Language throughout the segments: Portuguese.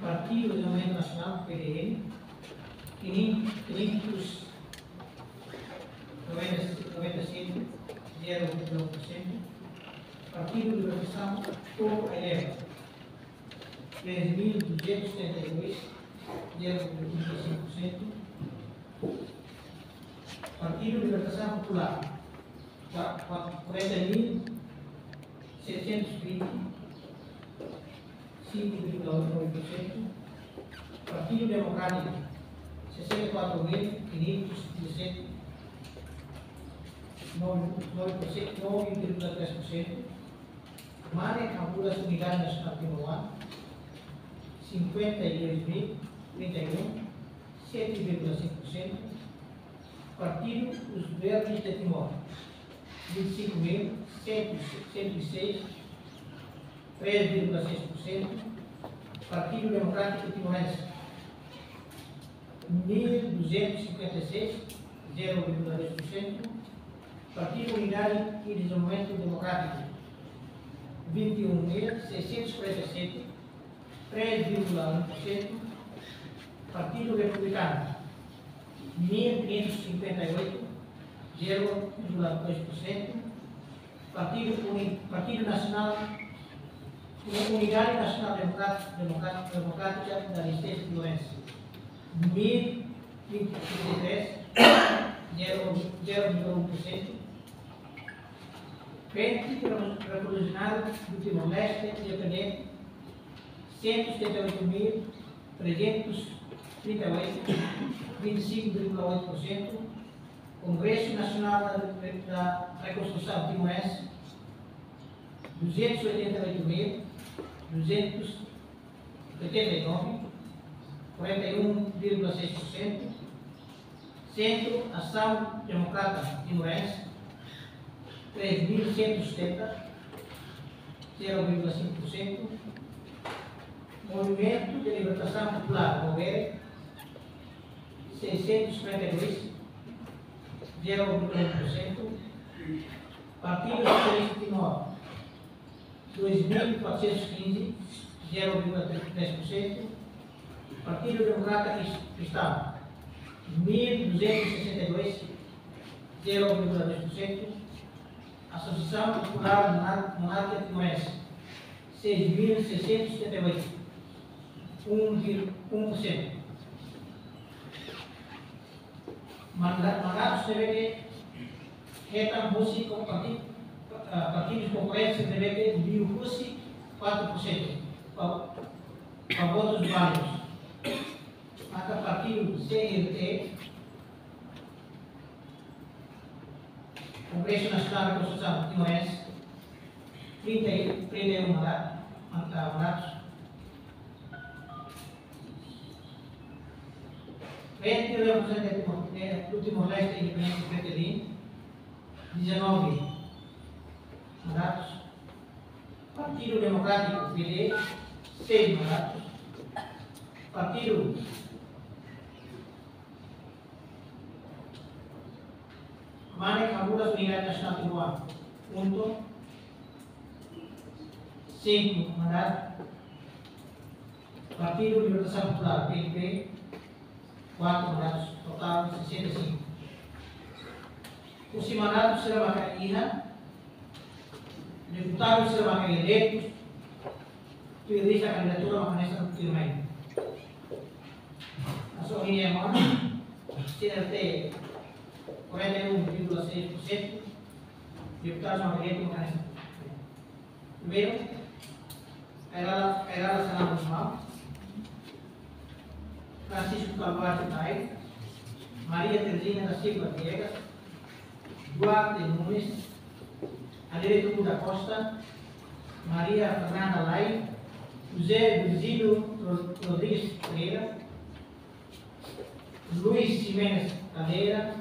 Partido do Movimento Nacional, PDN, 597,01%. Partido de Libertação, Povo Eleva, 3.272,35%. Partido de Libertação Popular, 40.720, 5,9%. Partido Democrático, 64.517, 9,3%. Maré Cambulas Unidade Nacional Timor, 52.031, 7,5%. Partido Os Verdes de Timor, 25.106, 3,6%. Partido Democrático Timorense, 1.256, 0,2%. Partido Unidade e Desenvolvimento Democrático, 21.647, 3,1%. Partido Republicano, 1.558, 0,2%. Partido Nacional, Unidade Nacional Democrática da Licença Timorense, 1.023, 0,1%. Frente Revolucionário do Timor-Leste Independente, 178.338, 25,8%. Congresso Nacional da Reconstrução Timorense, 288.289, 41,6%. Centro Ação Democrata Timorense, 3.170, 0,5%. Movimento de Libertação Popular, MOVER, 652, 0,1%. Partido Socialista Timor, 2.415, 0,3%. Partido Democrata Cristão, 1.262, 0,2%. Associação Popular Monárquica Timorense, 6.678, 1,1%. Mandatos TVT, Retam Russi com partidos concorrentes TVT, Bio Russi, 4%, para votos válidos. Mata partido CNT, Congresso Nacional de Reconstrução Timorense, 31 mandatos. Frente Representante do Timor-Leste Independente PTD, 19 mandatos. Partido Democrático PD, 6 mandatos. Partido Maré Cambulas Unidade Nacional Timor, 5 mandatos. Partido Libertação Popular, PNP, 4 mandatos, total 65. Os mandatos serão macaína, deputados serão eleitos, prioriza a candidatura a Vanessa Firmino. A sua linha mão, CNT 41,6%, deputados eleitos a Vanessa. Primeiro, Ayrala Salam Guzmão, Francisco Carvalho Tair, Maria Teresina da Silva Viegas, Duarte Nunes, Adelito da Costa, Maria Fernanda Lai, José Virgílio Rodrigues Pereira, Luiz Jimenez Cadeira,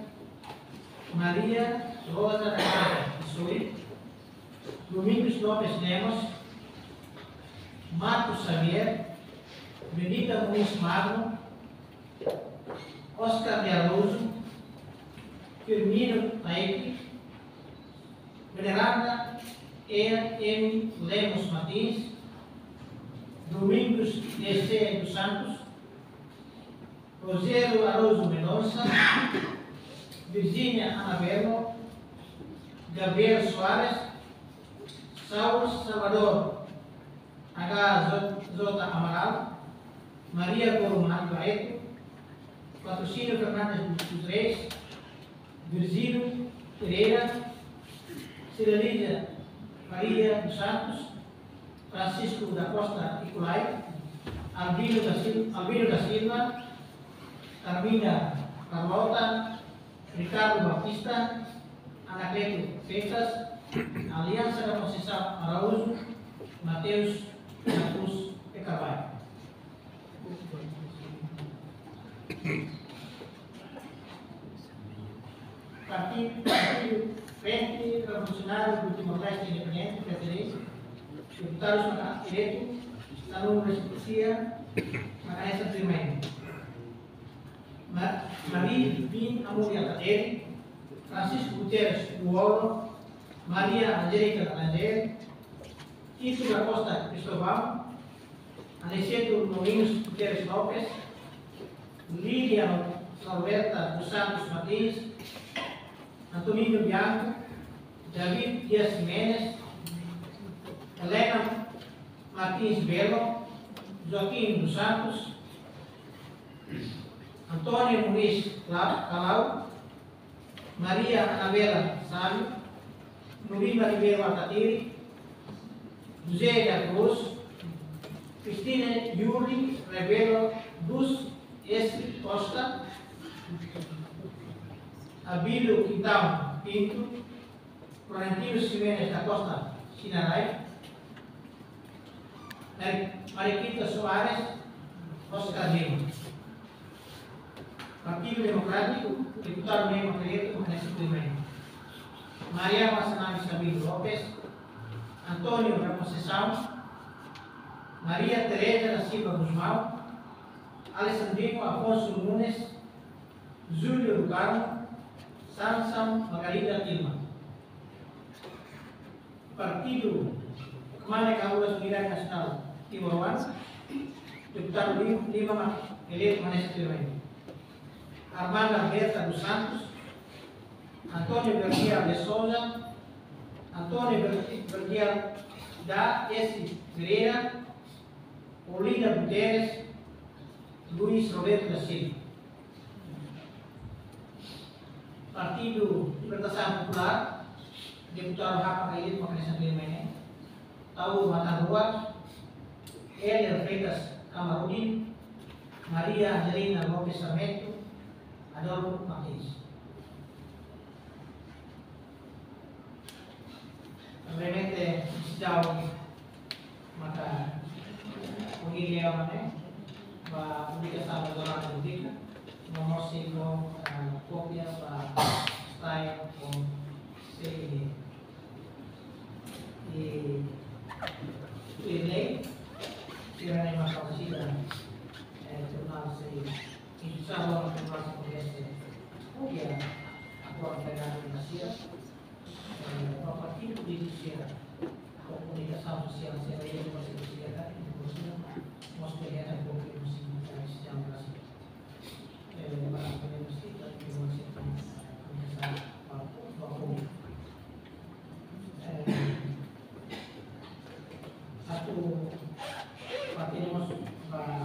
Maria Rosa da Casa Soy, Domingos Lopes Lemos, Marcos Xavier, Benita Muniz Magno, Oscar de Arroso, Firmino Paek, Veneranda M. Lemos Martins, Domingos D.C. dos Santos, Rogério Araújo Mendonça, Virgínia Anabelo, Gabriel Soares, Saul Salvador H.J. Amaral, Maria Corumano Barreto, Patrocínio Fernandes dos Reis, Virgílio Pereira, Cirelídia Maria dos Santos, Francisco da Costa Iculai, Albino da Silva, Carmina Carlota, Ricardo Batista, Anacleto Freitas, Aliança da Conceição Araújo, Mateus da Cruz de Carvalho. Partido Frente Revolucionário do Timor-Leste Independente, PTD, deputados eleitos, está no Residencia Macanesa Primeiro. Maria Vim Amulia Cateri, Francisco Gutierrez Uolo, Maria Angélica Langer, Tito da Costa Cristóbal, Aniceto Domingos Gutierrez Lopes, Lídia Alberta dos Santos Martins, Antonino Bianco, David Dias Jiménez, Helena Martins Belo, Joaquim dos Santos, Antônio Muniz Calau, Maria Anabela Sábio, Nubima Ribeiro Alcatiri, José da Cruz, Cristina Yuri Rebelo dos S. Costa, Abílio Quintão Pinto, Florentino Ximenes da Costa Sinarai, Mariquita Soares, Oscar Lima. Partido Democrático, deputado Nemo Preto, nesse primeiro. Maria Massanami Sabino Lopes, Antônio da Conceição, Maria Tereza da Silva Guzmão, Alessandrino Afonso Nunes, Júlio do Carmo, Samson Margarida Tilma. Partido Kemana Kaulas Unidade Nasional Timor-Leste, deputado Lima eleito nesse primeiro. Armando Alberta dos Santos, Antônio Garcia de Souza, Antônio Garcia da S. Pereira, Olinda Guterres, Luiz Roberto da Silva. Partido Libertação Popular, deputado Rafa Caído, Macanesa Primeiro, Taú Matanruat, Hélio Freitas Camarudin, Maria Angelina Lopes Sarmento, Adolfo Martins. Brevemente, sejauh maka pengiriman publikasi dalam publik nomor single kopia style CD ini kiranya masalah sih dan jurnal sih insya Allah informasi progresnya ya aku akan Indonesia partido de comunicação social seria uma sociedade inclusive mostrar a pouco o sistema Brasil para podemos ter que você começar a público aku partimos para